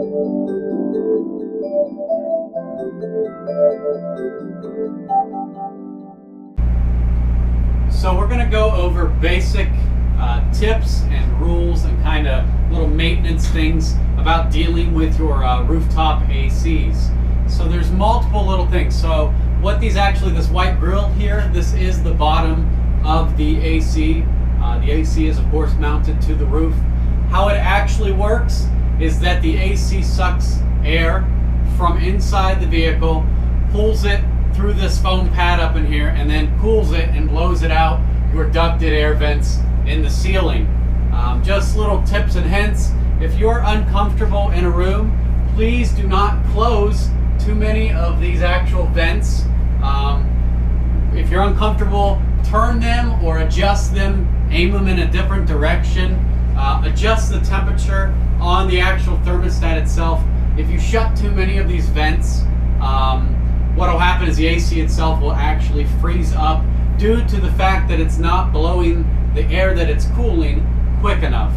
So we're going to go over basic tips and rules and kind of little maintenance things about dealing with your rooftop ACs. So there's multiple little things. So what these actually, this white grill here, this is the bottom of the AC. The AC is of course mounted to the roof. How it actually works is that the AC sucks air from inside the vehicle, pulls it through this foam pad up in here, and then cools it and blows it out your ducted air vents in the ceiling. Just little tips and hints. If you're uncomfortable in a room, please do not close too many of these actual vents. If you're uncomfortable, turn them or adjust them, aim them in a different direction, adjust the temperature on the actual thermostat itself. If you shut too many of these vents, what will happen is the AC itself will actually freeze up due to the fact that it's not blowing the air that it's cooling quick enough.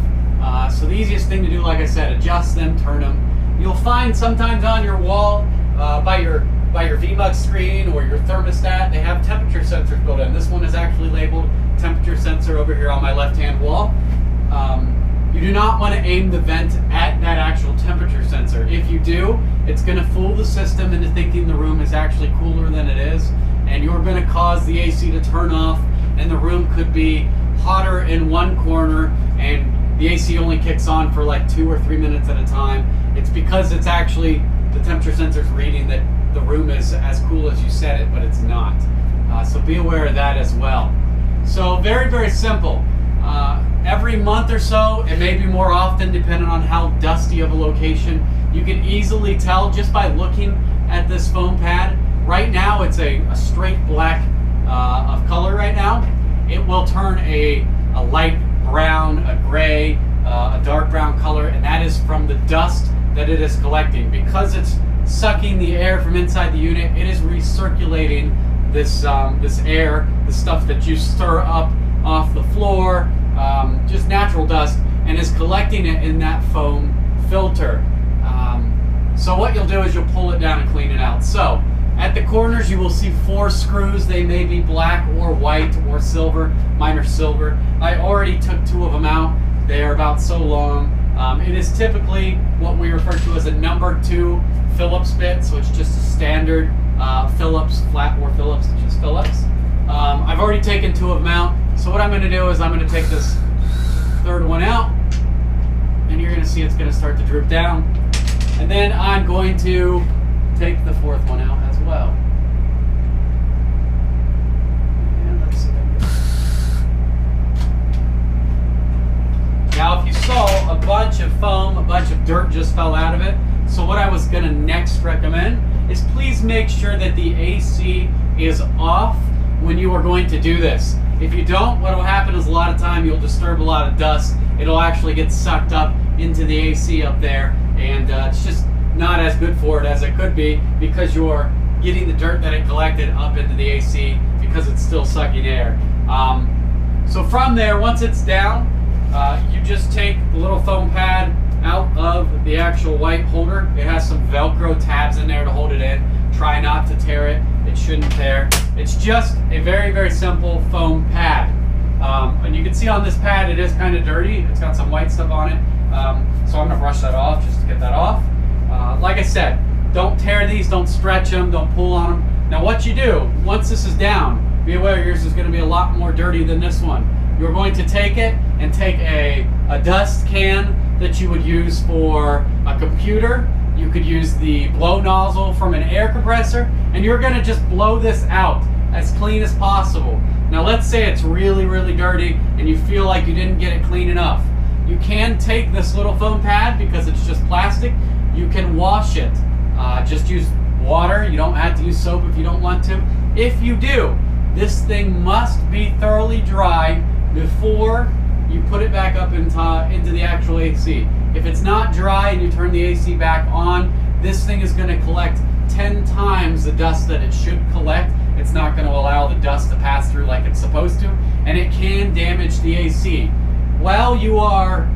So the easiest thing to do, like I said, adjust them, turn them. You'll find sometimes on your wall, by your VMUG screen or your thermostat, they have temperature sensors built in. This one is actually labeled temperature sensor over here on my left-hand wall. You do not want to aim the vent at that actual temperature sensor. If you do, it's going to fool the system into thinking the room is actually cooler than it is, and you're going to cause the AC to turn off, and the room could be hotter in one corner, and the AC only kicks on for like 2 or 3 minutes at a time. It's because it's actually, the temperature sensor's reading that the room is as cool as you set it, but it's not. So be aware of that as well. So very, very simple. Every month or so, it may be more often depending on how dusty of a location, you can easily tell just by looking at this foam pad. Right now it's a straight black of color right now. It will turn a light brown, a gray, a dark brown color, and that is from the dust that it is collecting. Because it's sucking the air from inside the unit, it is recirculating this air, the stuff that you stir up off the floor, just natural dust, and is collecting it in that foam filter. So what you'll do is you'll pull it down and clean it out. So at the corners you will see 4 screws. They may be black or white or silver. Mine are silver. I already took 2 of them out. They are about so long. It is typically what we refer to as a number 2 Phillips bit, so it's just a standard Phillips, flat bore Phillips, it's just Phillips. I've already taken 2 of them out, so what I'm going to do is I'm going to take this 3rd one out, and you're going to see it's going to start to droop down, and then I'm going to take the 4th one out as well. And let's see now, if you saw, a bunch of foam, a bunch of dirt just fell out of it. So what I was going to next recommend is please make sure that the AC is off when you are going to do this. If you don't, what will happen is a lot of time you'll disturb a lot of dust. It'll actually get sucked up into the AC up there, and it's just not as good for it as it could be, because you're getting the dirt that it collected up into the AC because it's still sucking air. So from there, once it's down, you just take the little foam pad out of the actual white holder. It has some Velcro tabs in there to hold it in. Try not to tear it. It shouldn't tear. It's just a very, very simple foam pad. And you can see on this pad it is kind of dirty. It's got some white stuff on it. So I'm going to brush that off just to get that off. Like I said, don't tear these, don't stretch them, don't pull on them. Now what you do, once this is down, be aware yours is going to be a lot more dirty than this one. You're going to take it and take a dust can that you would use for a computer. You could use the blow nozzle from an air compressor, and you're going to just blow this out as clean as possible. Now let's say it's really, really dirty and you feel like you didn't get it clean enough. You can take this little foam pad, because it's just plastic, you can wash it. Just use water. You don't have to use soap if you don't want to. If you do, this thing must be thoroughly dry before you put it back up into the actual AC. If it's not dry and you turn the AC back on, this thing is going to collect 10 times the dust that it should collect. It's not going to allow the dust to pass through like it's supposed to, and it can damage the AC. While you are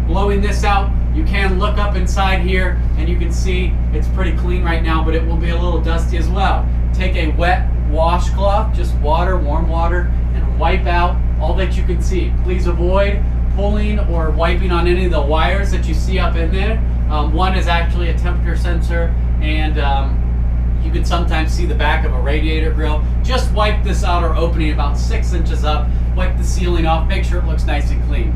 blowing this out, You can look up inside here and you can see it's pretty clean right now, but it will be a little dusty as well. Take a wet washcloth, just water, warm water, and wipe out all that you can see. Please avoid pulling or wiping on any of the wires that you see up in there. One is actually a temperature sensor, and you can sometimes see the back of a radiator grill. Just wipe this outer opening about 6 inches up, wipe the ceiling off, make sure it looks nice and clean.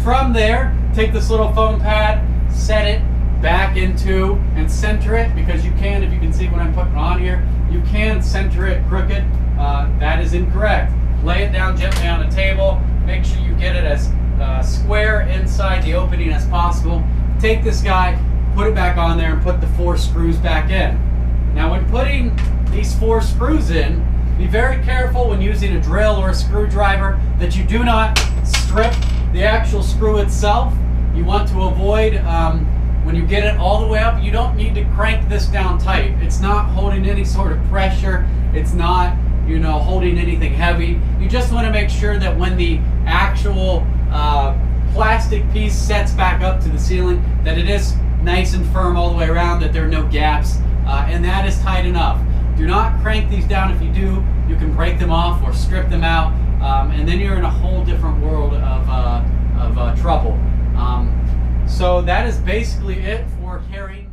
From there, take this little foam pad, set it back into and center it, because you can, if you can see what I'm putting on here, you can center it crooked. That is incorrect. Lay it down gently on a table, make sure you get it as square inside the opening as possible. Take this guy, put it back on there, and put the 4 screws back in. Now when putting these 4 screws in, be very careful when using a drill or a screwdriver that you do not strip the actual screw itself. You want to avoid, when you get it all the way up, you don't need to crank this down tight. It's not holding any sort of pressure. It's not, you know, holding anything heavy. You just want to make sure that when the actual plastic piece sets back up to the ceiling, that it is nice and firm all the way around, that there are no gaps, and that is tight enough. Do not crank these down. If you do, you can break them off or strip them out, and then you're in a whole different world of trouble. So that is basically it for carrying.